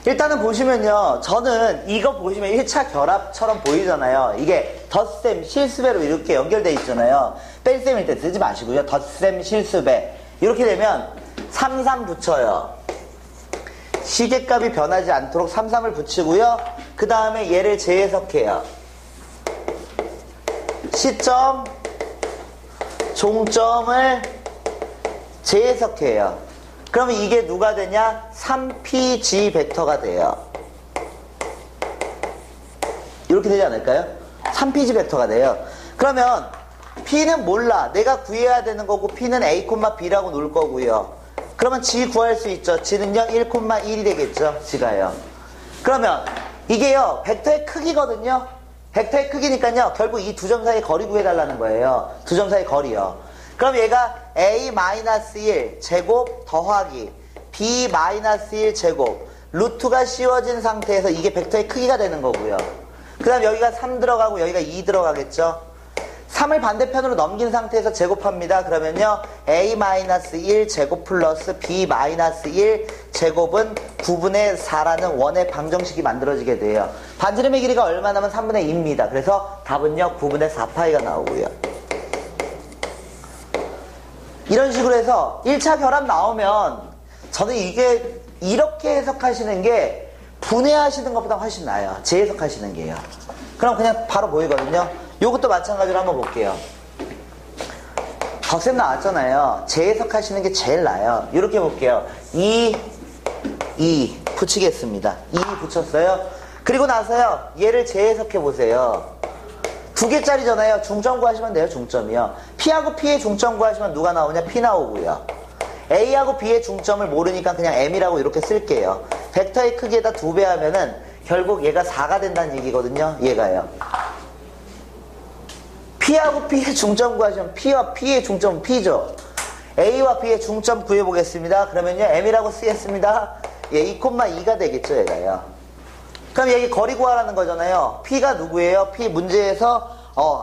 A: 일단은 보시면요. 저는 이거 보시면 1차 결합처럼 보이잖아요. 이게 덧셈, 실수배로 이렇게 연결되어 있잖아요. 뺄셈일 때 쓰지 마시고요. 덧셈, 실수배. 이렇게 되면 3, 3 붙여요. 시계값이 변하지 않도록 3, 3을 붙이고요. 그 다음에 얘를 재해석해요. 시점, 종점을 재해석해요. 그러면 이게 누가 되냐? 3PG 벡터가 돼요. 이렇게 되지 않을까요? 3PG 벡터가 돼요. 그러면 P는 몰라. 내가 구해야 되는 거고 P는 A, B라고 놓을 거고요. 그러면 G 구할 수 있죠. G는요 1,1이 되겠죠. G가요. 그러면 이게요 벡터의 크기거든요. 벡터의 크기니까요 결국 이 두 점 사이 거리 구해달라는 거예요. 두 점 사이 거리요. 그럼 얘가 A-1 제곱 더하기 B-1 제곱 루트가 씌워진 상태에서 이게 벡터의 크기가 되는 거고요. 그 다음 여기가 3 들어가고 여기가 2 들어가겠죠. 3을 반대편으로 넘긴 상태에서 제곱합니다. 그러면요 A-1 제곱 플러스 B-1 제곱은 9분의 4라는 원의 방정식이 만들어지게 돼요. 반지름의 길이가 얼마 나면 3분의 2입니다. 그래서 답은요 9분의 4파이가 나오고요. 이런 식으로 해서 1차 결합 나오면 저는 이게 이렇게 해석하시는 게 분해하시는 것보다 훨씬 나아요. 재해석하시는 게요. 그럼 그냥 바로 보이거든요. 요것도 마찬가지로 한번 볼게요. 덧셈 나왔잖아요. 재해석하시는 게 제일 나아요. 이렇게 볼게요. 2 붙이겠습니다. 2 붙였어요. 그리고 나서요. 얘를 재해석해 보세요. 2개짜리잖아요. 중점 구하시면 돼요. 중점이요. P하고 P의 중점 구하시면 누가 나오냐? P 나오고요. A하고 B의 중점을 모르니까 그냥 M이라고 이렇게 쓸게요. 벡터의 크기에다 2배 하면은 결국 얘가 4가 된다는 얘기거든요. 얘가요. P하고 P의 중점 구하시면 P와 P의 중점은 P죠. A와 B의 중점 구해보겠습니다. 그러면요. M이라고 쓰겠습니다. 예, 2,2가 되겠죠. 얘가요. 그럼 여기 거리 구하라는 거잖아요. P가 누구예요? P 문제에서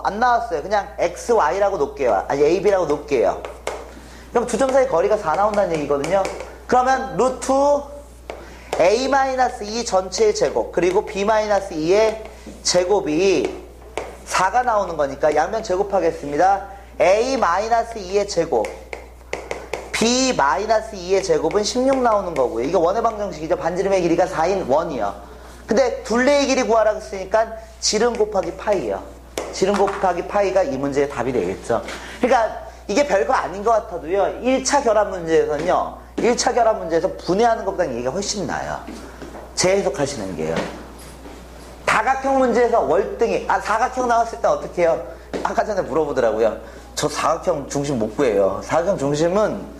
A: 안 나왔어요. 그냥 X, Y라고 놓을게요. 아니 AB라고 놓을게요. 그럼 두 점 사이 거리가 4 나온다는 얘기거든요. 그러면 루트 A-2 전체의 제곱 그리고 B-2의 제곱이 4가 나오는 거니까 양면 제곱하겠습니다. A-2의 제곱 B-2의 제곱은 16 나오는 거고요. 이거 원의 방정식이죠. 반지름의 길이가 4인 1이요. 근데 둘레의 길이 구하라고 했으니까 지름 곱하기 파이요. 지름 곱하기 파이가 이 문제의 답이 되겠죠. 그러니까 이게 별거 아닌 것 같아도요. 1차 결합 문제에서는요. 1차 결합 문제에서 분해하는 것보다 얘기가 훨씬 나아요. 재해석하시는 게요. 다각형 문제에서 월등히 사각형 나왔을 때 어떻게 해요? 아까 전에 물어보더라고요. 저 사각형 중심 못 구해요. 사각형 중심은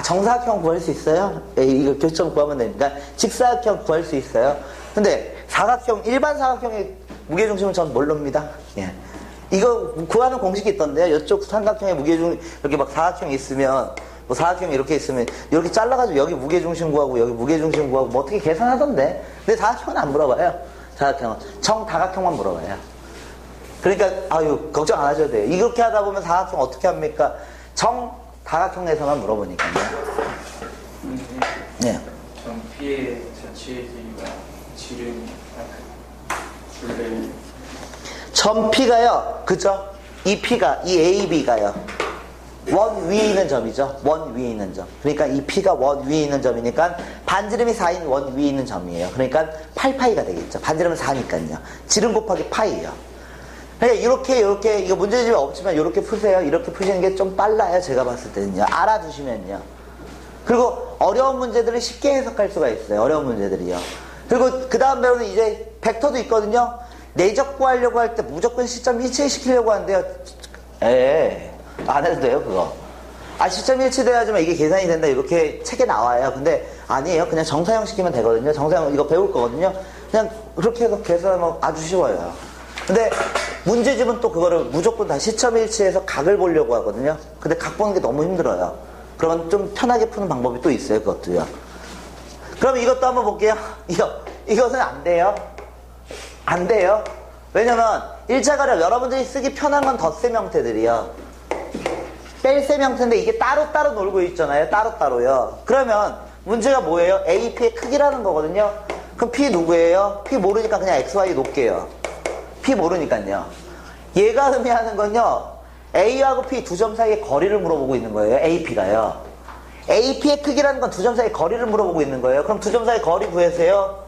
A: 정사각형 구할 수 있어요? 이거 교점 구하면 되니까 직사각형 구할 수 있어요. 근데 일반 사각형의 무게중심은 전 모릅니다. 예. 이거 구하는 공식이 있던데요. 이쪽 삼각형의 무게중심 이렇게 막 사각형이 있으면 뭐 사각형이 이렇게 있으면 이렇게 잘라가지고 여기 무게중심 구하고 여기 무게중심 구하고 뭐 어떻게 계산하던데. 근데 사각형은 안 물어봐요. 사각형은 정다각형만 물어봐요. 그러니까 걱정 안 하셔도 돼요. 이렇게 하다 보면 사각형 어떻게 합니까? 정다각형에서만 물어보니까요. 네.
B: 전 P의 자체의 길이가 지름 둘레
A: 점 P가요. 그죠? 이 AB가요. 원 위에 있는 점이죠. 원 위에 있는 점. 그러니까 이 P가 원 위에 있는 점이니까 반지름이 4인 원 위에 있는 점이에요. 그러니까 8파이가 되겠죠. 반지름은 4니까요. 지름 곱하기 파이요. 그러니까 이렇게 이거 문제집에 없지만 이렇게 푸세요. 이렇게 푸시는 게 좀 빨라요. 제가 봤을 때는요. 알아두시면요. 그리고 어려운 문제들을 쉽게 해석할 수가 있어요. 어려운 문제들이요. 그리고 그 다음 배우는 이제 벡터도 있거든요. 내적 구하려고 할 때 무조건 시점 일치시키려고 하는데요. 안 해도 돼요, 그거. 시점 일치돼야지만 이게 계산이 된다, 이렇게 책에 나와요. 근데 아니에요. 그냥 정사형 시키면 되거든요. 정사형 이거 배울 거거든요. 그냥 그렇게 해서 계산하면 아주 쉬워요. 근데 문제집은 또 그거를 무조건 다 시점 일치해서 각을 보려고 하거든요. 근데 각 보는 게 너무 힘들어요. 그러면 좀 편하게 푸는 방법이 또 있어요, 그것도요. 그럼 이것도 한번 볼게요. 이것은 안 돼요. 안 돼요. 왜냐면 1차 가력 여러분들이 쓰기 편한 건 덧셈 형태들이요. 뺄셈 형태인데 이게 따로따로 놀고 있잖아요. 따로따로요. 그러면 문제가 뭐예요? A, P의 크기라는 거거든요. 그럼 P 누구예요? P 모르니까 그냥 XY 놓을게요. P 모르니까요. 얘가 의미하는 건요. A하고 P 두 점 사이의 거리를 물어보고 있는 거예요. AP가요. AP의 크기라는 건 두 점 사이의 거리를 물어보고 있는 거예요. 그럼 두 점 사이의 거리 구해세요.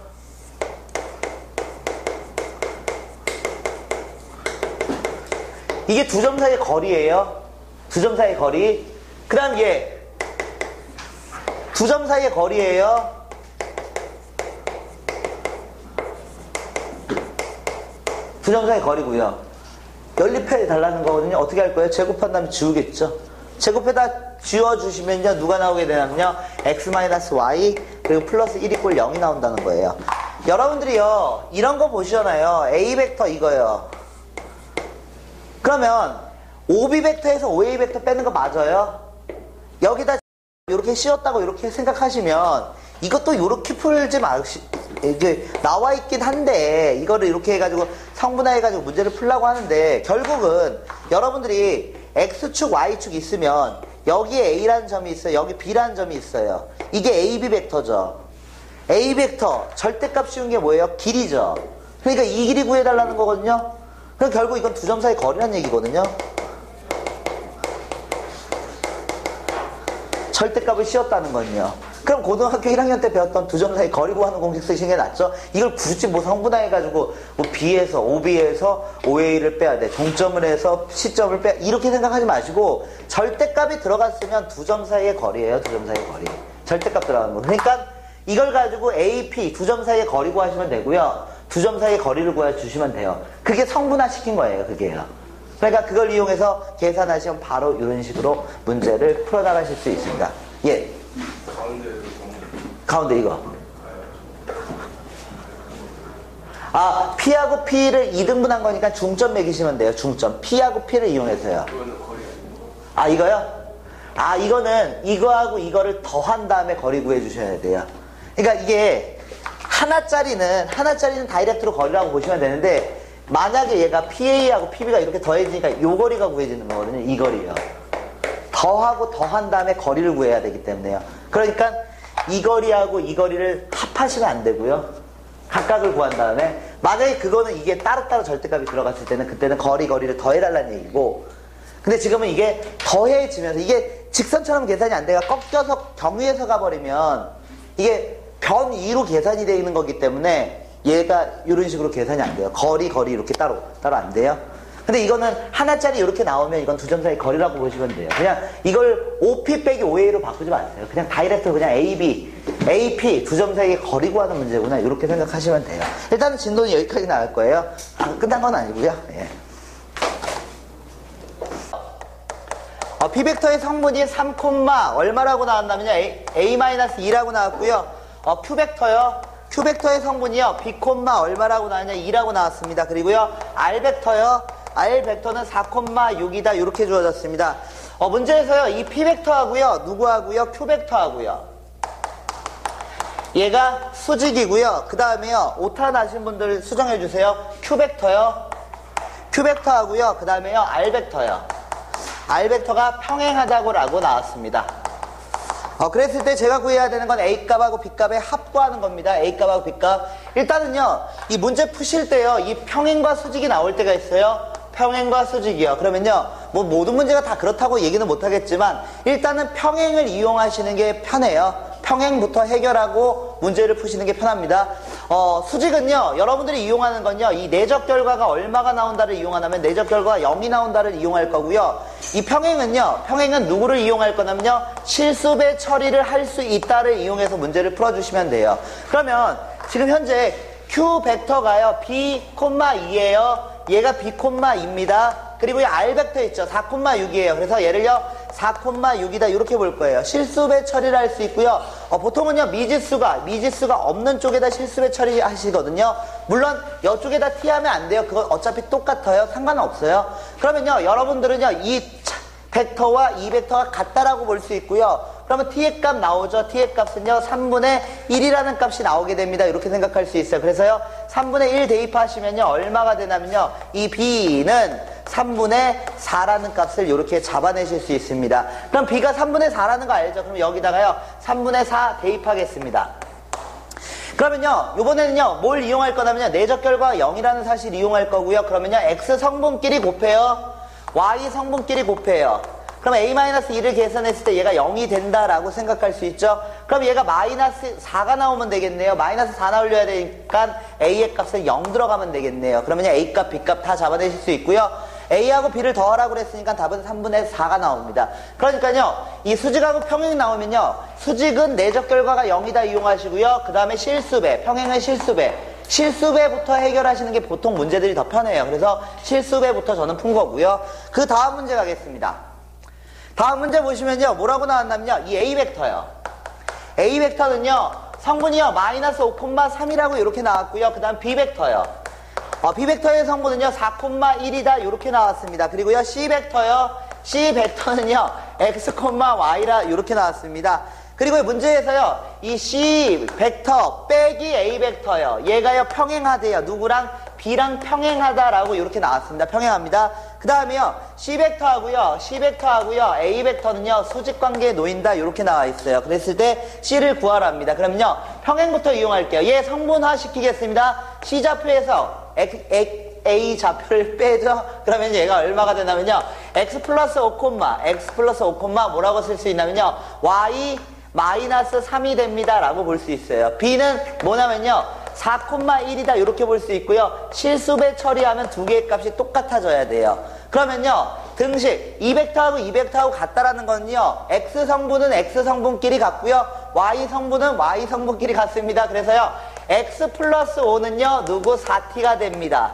A: 이게 두 점 사이의 거리예요. 두 점 사이의 거리. 그 다음 얘 두 점 사이의 거리예요. 두 점 사이의 거리고요. 연립해 달라는 거거든요. 어떻게 할 거예요? 제곱한 다음에 지우겠죠. 제곱에다 지워주시면요. 누가 나오게 되냐면요. x-y 그리고 플러스 1 이꼴 0이 나온다는 거예요. 여러분들이요. 이런 거 보시잖아요. A 벡터 이거요. 그러면 OB 벡터에서 OA 벡터 빼는 거 맞아요? 여기다 이렇게 씌웠다고 이렇게 생각하시면 이것도 이렇게 풀지 이제 나와 있긴 한데 이거를 이렇게 해가지고 성분화해가지고 문제를 풀려고 하는데 결국은 여러분들이 X축, Y축 있으면 여기에 A라는 점이 있어요. 여기 B라는 점이 있어요. 이게 AB 벡터죠. A 벡터 절대값 씌운 게 뭐예요? 길이죠. 그러니까 이 길이 구해달라는 거거든요. 그럼 결국 이건 두 점 사이 거리라는 얘기거든요. 절대값을 씌웠다는 건요. 그럼 고등학교 1학년 때 배웠던 두 점 사이 거리 구하는 공식 쓰시는 게 낫죠? 이걸 굳이 뭐 성분화해가지고 뭐 B에서 OB에서 OA를 빼야 돼. 종점을 해서 C점을 빼야 이렇게 생각하지 마시고 절대값이 들어갔으면 두 점 사이의 거리예요. 두 점 사이의 거리. 절대값 들어가는 거. 그러니까 이걸 가지고 AP 두 점 사이의 거리 구하시면 되고요. 두 점 사이의 거리를 구해주시면 돼요. 그게 성분화 시킨 거예요. 그게요. 그러니까 그걸 이용해서 계산하시면 바로 이런 식으로 문제를 풀어나가실 수 있습니다. 예. 가운데 이거. 아, P하고 P를 2등분한 거니까 중점 매기시면 돼요. 중점. P하고 P를 이용해서요. 아, 이거요? 아, 이거는 이거하고 이거를 더한 다음에 거리 구해주셔야 돼요. 그러니까 이게 하나짜리는 다이렉트로 거리라고 보시면 되는데 만약에 얘가 PA하고 PB가 이렇게 더해지니까 이 거리가 구해지는 거거든요. 이 거리요. 더하고 더한 다음에 거리를 구해야 되기 때문에요. 그러니까 이 거리하고 이 거리를 합하시면 안 되고요. 각각을 구한 다음에 만약에 그거는 이게 따로따로 절대값이 들어갔을 때는 그때는 거리를 더해달라는 얘기고 근데 지금은 이게 더해지면서 이게 직선처럼 계산이 안 돼가 꺾여서 경위에서 가버리면 이게 변 2로 계산이 되어 있는 거기 때문에 얘가 이런 식으로 계산이 안 돼요. 거리 이렇게 따로 안 돼요. 근데 이거는 하나짜리 이렇게 나오면 이건 두 점 사이 거리라고 보시면 돼요. 그냥 이걸 OP 빼기 OA로 바꾸지 마세요. 그냥 다이렉트로 그냥 AP 두 점 사이의 거리 구하는 문제구나 이렇게 생각하시면 돼요. 일단은 진도는 여기까지 나갈 거예요. 끝난 건 아니고요. 예. P벡터의 성분이 3, 얼마라고 나왔냐면요. A-2라고 나왔고요. Q벡터의 성분이요. B, 얼마라고 나왔냐? 2라고 나왔습니다. 그리고요. R벡터는 4,6이다. 이렇게 주어졌습니다. 문제에서요. 이 P벡터하고요. 누구하고요? Q벡터하고요. 얘가 수직이고요. 그 다음에요. 오타 나신 분들 수정해주세요. Q벡터하고요. 그 다음에요. R벡터가 평행하다고 나왔습니다. 그랬을 때 제가 구해야 되는 건 A값하고 B값의 합구하는 겁니다. A값하고 B값. 일단은요, 이 문제 푸실 때요, 이 평행과 수직이 나올 때가 있어요. 평행과 수직이요. 그러면요, 뭐 모든 문제가 다 그렇다고 얘기는 못하겠지만, 일단은 평행을 이용하시는 게 편해요. 평행부터 해결하고 문제를 푸시는 게 편합니다. 수직은요, 여러분들이 이용하는 건요, 이 내적 결과가 얼마가 나온다를 이용하냐면 내적 결과가 0이 나온다를 이용할 거고요. 이 평행은 누구를 이용할 거냐면요, 실수배 처리를 할 수 있다를 이용해서 문제를 풀어주시면 돼요. 그러면 지금 현재 Q벡터가요, B,2예요. 얘가 B,2입니다. 그리고 이 R벡터 있죠. 4,6이에요. 그래서 얘를요, 4,6이다. 이렇게 볼 거예요. 실수배 처리를 할 수 있고요. 보통은요, 미지수가 없는 쪽에다 실수배 처리하시거든요. 물론, 이쪽에다 T하면 안 돼요. 그건 어차피 똑같아요. 상관없어요. 그러면요, 여러분들은요, 이 벡터와 이 벡터가 같다라고 볼 수 있고요. 그러면 T의 값 나오죠. T의 값은요, 3분의 1이라는 값이 나오게 됩니다. 이렇게 생각할 수 있어요. 그래서요, 3분의 1 대입하시면요, 얼마가 되냐면요, 이 B는 3분의 4라는 값을 이렇게 잡아내실 수 있습니다. 그럼 B가 3분의 4라는 거 알죠? 그럼 여기다가요, 3분의 4 대입하겠습니다. 그러면요, 요번에는요, 뭘 이용할 거냐면요, 내적 결과가 0이라는 사실을 이용할 거고요. 그러면요, X 성분끼리 곱해요. Y 성분끼리 곱해요. 그럼 A-2를 계산했을 때 얘가 0이 된다라고 생각할 수 있죠? 그럼 얘가 마이너스 4가 나오면 되겠네요. 마이너스 4 나오려야 되니까 A의 값은 0 들어가면 되겠네요. 그러면 A값, B값 다 잡아내실 수 있고요. A하고 B를 더하라고 그랬으니까 답은 3분의 4가 나옵니다. 그러니까요, 이 수직하고 평행 나오면요, 수직은 내적 결과가 0이다 이용하시고요. 그 다음에 실수배, 평행은 실수배부터 해결하시는 게 보통 문제들이 더 편해요. 그래서 실수배부터 저는 푼 거고요. 그 다음 문제 가겠습니다. 다음 문제 보시면요, 뭐라고 나왔냐면요, 이 A벡터요. A벡터는요, 성분이요, 마이너스 5,3이라고 이렇게 나왔고요. 그 다음 B벡터요. B벡터의 성분은요, 4,1이다 이렇게 나왔습니다. 그리고요, C벡터는요, X, Y라 이렇게 나왔습니다. 그리고 문제에서요, 이 C벡터 빼기 A벡터요. 얘가요, 평행하대요. 누구랑? B랑 평행하다라고 이렇게 나왔습니다. 평행합니다. 그 다음에요, C벡터하고요, A벡터는요, 수직관계에 놓인다 이렇게 나와 있어요. 그랬을 때 C를 구하랍니다. 그러면요, 평행부터 이용할게요. 얘 성분화 시키겠습니다. C좌표에서 A 좌표를 빼죠. 그러면 얘가 얼마가 되냐면요, X 플러스 5, 뭐라고 쓸 수 있냐면요, Y 마이너스 3이 됩니다 라고 볼 수 있어요. B는 뭐냐면요 4,1이다 이렇게 볼 수 있고요. 실수배 처리하면 두 개의 값이 똑같아져야 돼요. 그러면요 등식 이 벡터하고 이 벡터하고 같다라는 건요 x 성분은 x 성분끼리 같고요 y 성분은 y 성분끼리 같습니다. 그래서요 x 플러스 5는요 누구 4t가 됩니다.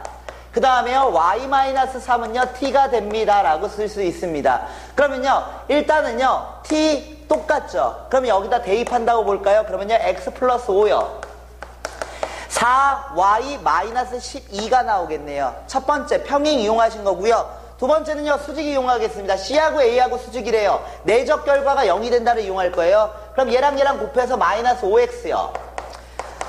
A: 그 다음에요 y-3은요 t가 됩니다 라고 쓸 수 있습니다. 그러면요 일단은요 t 똑같죠. 그럼 여기다 대입한다고 볼까요? 그러면요 x 플러스 5요 4y-12가 나오겠네요. 첫 번째 평행 이용하신 거고요. 두 번째는요 수직 이용하겠습니다. C하고 A하고 수직이래요. 내적 결과가 0이 된다를 이용할 거예요. 그럼 얘랑 곱해서 마이너스 5x요.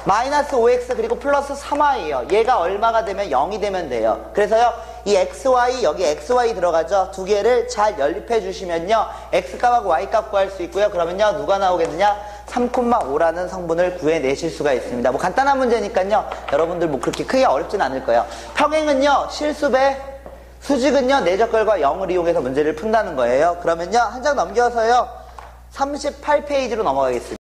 A: 마이너스 5x 그리고 플러스 3y요. 얘가 얼마가 되면 0이 되면 돼요. 그래서요 이 xy 여기 xy 들어가죠. 두 개를 잘 연립해 주시면요 x값하고 y값 구할 수 있고요. 그러면요 누가 나오겠느냐 3,5라는 성분을 구해내실 수가 있습니다. 뭐 간단한 문제니까요 여러분들 뭐 그렇게 크게 어렵진 않을 거예요. 평행은요 실수배, 수직은요 내적 결과 0을 이용해서 문제를 푼다는 거예요. 그러면요 한 장 넘겨서요 38페이지로 넘어가겠습니다.